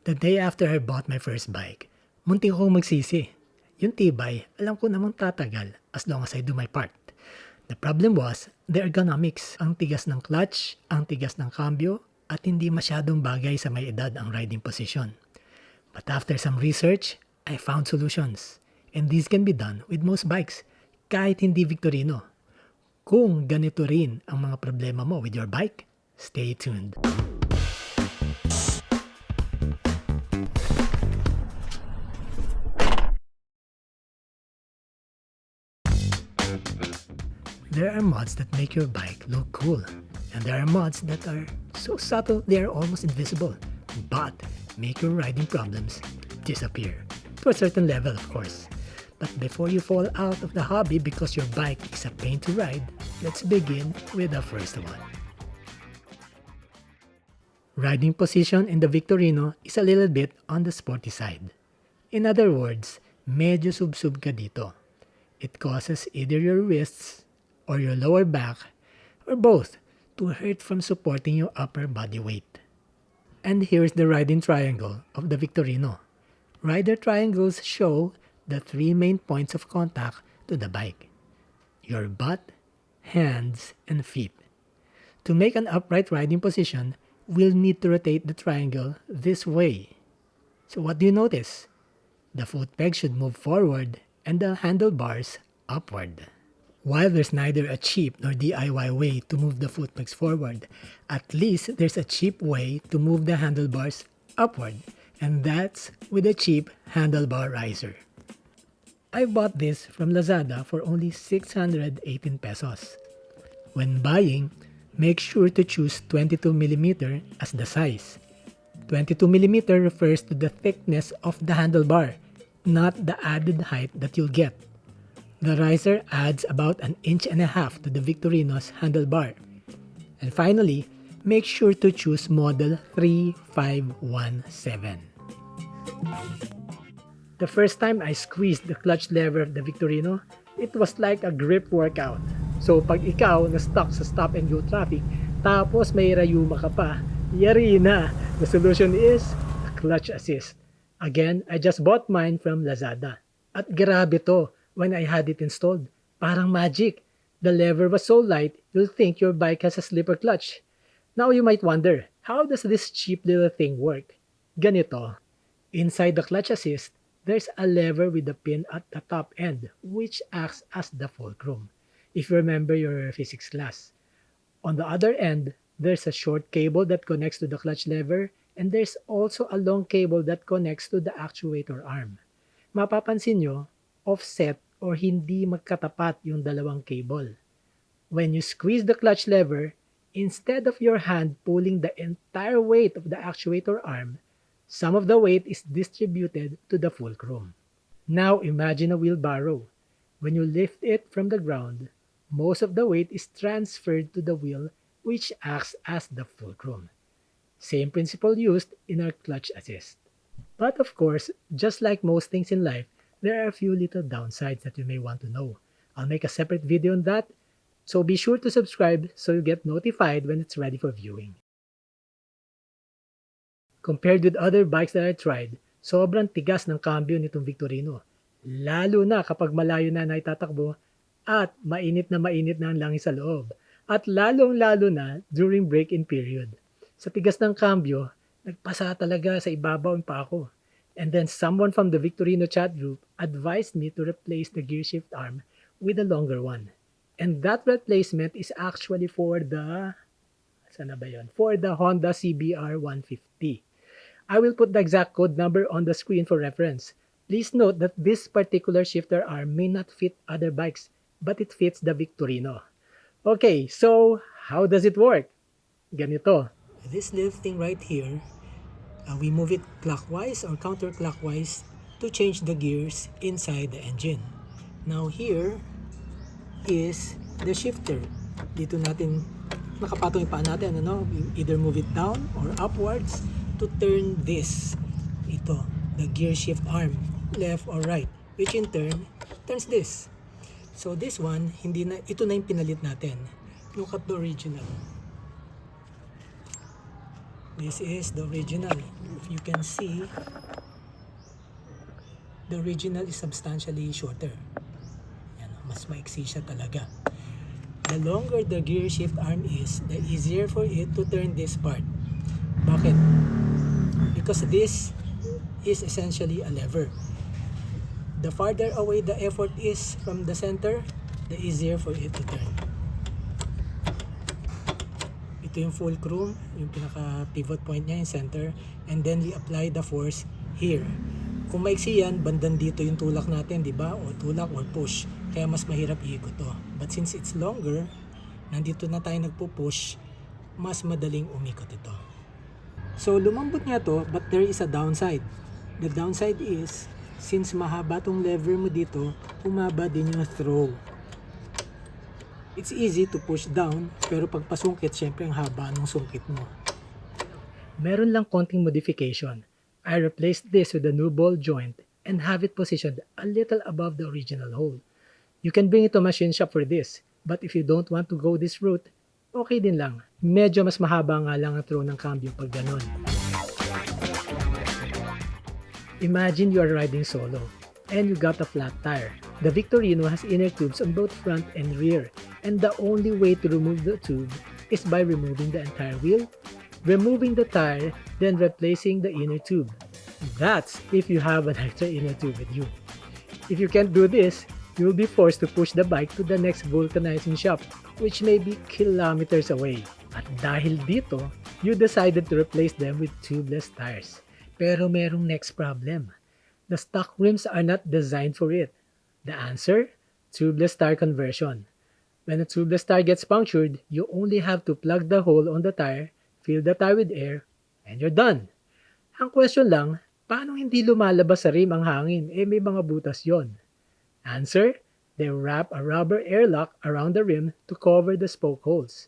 The day after I bought my first bike, muntik akong magsisi. Yung tibay, alam ko namang tatagal as long as I do my part. The problem was, the ergonomics. Ang tigas ng clutch, ang tigas ng cambio, at hindi masyadong bagay sa may edad ang riding position. But after some research, I found solutions. And these can be done with most bikes, kahit hindi Victorino. Kung ganito rin ang mga problema mo with your bike, stay tuned. There are mods that make your bike look cool, and there are mods that are so subtle they are almost invisible, but make your riding problems disappear. To a certain level, of course. But before you fall out of the hobby because your bike is a pain to ride, let's begin with the first one. Riding position in the Victorino is a little bit on the sporty side. In other words, medyo sub-sub ka dito. It causes either your wrists or your lower back, or both, to hurt from supporting your upper body weight. And here's the riding triangle of the Victorino. Rider triangles show the three main points of contact to the bike: your butt, hands, and feet. To make an upright riding position, we'll need to rotate the triangle this way. So what do you notice? The foot peg should move forward and the handlebars upward. While there's neither a cheap nor DIY way to move the foot pegs forward, at least there's a cheap way to move the handlebars upward, and that's with a cheap handlebar riser. I bought this from Lazada for only 618 pesos. When buying, make sure to choose 22mm as the size. 22mm refers to the thickness of the handlebar, not the added height that you'll get. The riser adds about 1.5 inches to the Victorino's handlebar. And finally, make sure to choose model 3517. The first time I squeezed the clutch lever of the Victorino, it was like a grip workout. So pag ikaw na-stuck sa stop and go traffic, tapos may rayuma ka pa, yari na! The solution is a clutch assist. Again, I just bought mine from Lazada. At grabe to! When I had it installed, parang magic. The lever was so light, you'll think your bike has a slipper clutch. Now you might wonder, how does this cheap little thing work? Ganito. Inside the clutch assist, there's a lever with a pin at the top end, which acts as the fulcrum, if you remember your physics class. On the other end, there's a short cable that connects to the clutch lever, and there's also a long cable that connects to the actuator arm. Mapapansin nyo, offset or hindi magkatapat yung dalawang cable. When you squeeze the clutch lever, instead of your hand pulling the entire weight of the actuator arm, some of the weight is distributed to the fulcrum. Now imagine a wheelbarrow. When you lift it from the ground, most of the weight is transferred to the wheel, which acts as the fulcrum. Same principle used in our clutch assist. But of course, just like most things in life, there are a few little downsides that you may want to know. I'll make a separate video on that, so be sure to subscribe so you get notified when it's ready for viewing. Compared with other bikes that I tried, sobrang tigas ng cambio nitong Victorino. Lalo na kapag malayo na naitatakbo at mainit na ang langis sa loob. At lalong-lalo na during break-in period. Sa tigas ng cambio, nagpasa talaga sa ibabaw ang paa ko. And then someone from the Victorino chat group advised me to replace the gear shift arm with a longer one. And that replacement is actually for the For the Honda CBR 150. I will put the exact code number on the screen for reference. Please note that this particular shifter arm may not fit other bikes, but it fits the Victorino. Okay, so how does it work? Ganito. This little thing right here, we move it clockwise or counterclockwise to change the gears inside the engine. Now here is the shifter. Dito natin nakapatong yung paa natin, We either move it down or upwards to turn this. Ito, the gear shift arm, left or right, which in turn turns this. So this one, ito na yung pinalit natin. Look at the original. This is the original. if you can see, the original is substantially shorter. Yan, mas maiksi siya talaga. The longer the gear shift arm is, the easier for it to turn this part. Bakit? Because this is essentially a lever. The farther away the effort is from the center, the easier for it to turn. Ito yung fulcrum, yung pinaka pivot point niya, yung center, and then we apply the force here. Kung maiksi yan, bandan dito yung tulak natin, di ba? O tulak or push. Kaya mas mahirap iikot to. But since it's longer, nandito na tayo nagpo-push, mas madaling umikot ito. So lumambot nga to, but there is a downside. The downside is, since mahaba tong lever mo dito, humaba din yung throw. It's easy to push down, pero pag pasungkit, syempre ang haba ng sungkit mo. Meron lang konting modification. I replaced this with a new ball joint and have it positioned a little above the original hole. You can bring it to machine shop for this, but if you don't want to go this route, okay din lang. Medyo mas mahaba nga lang ang throw ng cambio pag ganon. Imagine you are riding solo, and you got a flat tire. The Victorino has inner tubes on both front and rear, and the only way to remove the tube is by removing the entire wheel, removing the tire, then replacing the inner tube. That's if you have an extra inner tube with you. If you can't do this, you will be forced to push the bike to the next vulcanizing shop, which may be kilometers away. At dahil dito, you decided to replace them with tubeless tires. Pero merong next problem. The stock rims are not designed for it. The answer? Tubeless tire conversion. When a tubeless tire gets punctured, you only have to plug the hole on the tire, fill the tire with air, and you're done. Ang question lang, paano hindi lumalabas sa rim ang hangin? May mga butas yon. Answer? They wrap a rubber airlock around the rim to cover the spoke holes.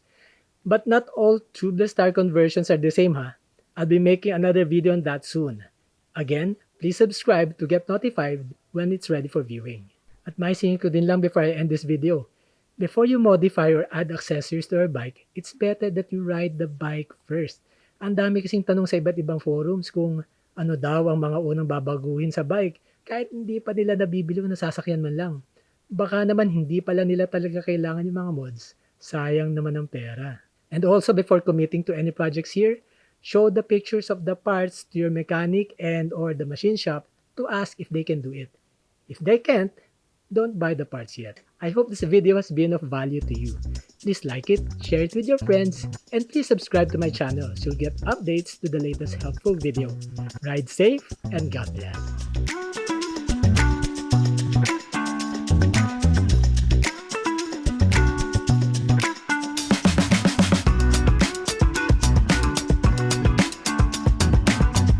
But not all tubeless tire conversions are the same, ha? I'll be making another video on that soon. Again, please subscribe to get notified when it's ready for viewing. At may singin ko din lang before I end this video. Before you modify or add accessories to your bike, it's better that you ride the bike first. Ang dami kasing tanong sa iba't ibang forums kung ano daw ang mga unang babaguhin sa bike kahit hindi pa nila nabibili o nasasakyan man lang. Baka naman hindi pala nila talaga kailangan yung mga mods. Sayang naman ang pera. And also before committing to any projects here, show the pictures of the parts to your mechanic and or the machine shop to ask if they can do it. If they can't, don't buy the parts yet. I hope this video has been of value to you. Please like it, share it with your friends, and please subscribe to my channel so you'll get updates to the latest helpful video. Ride safe and God bless.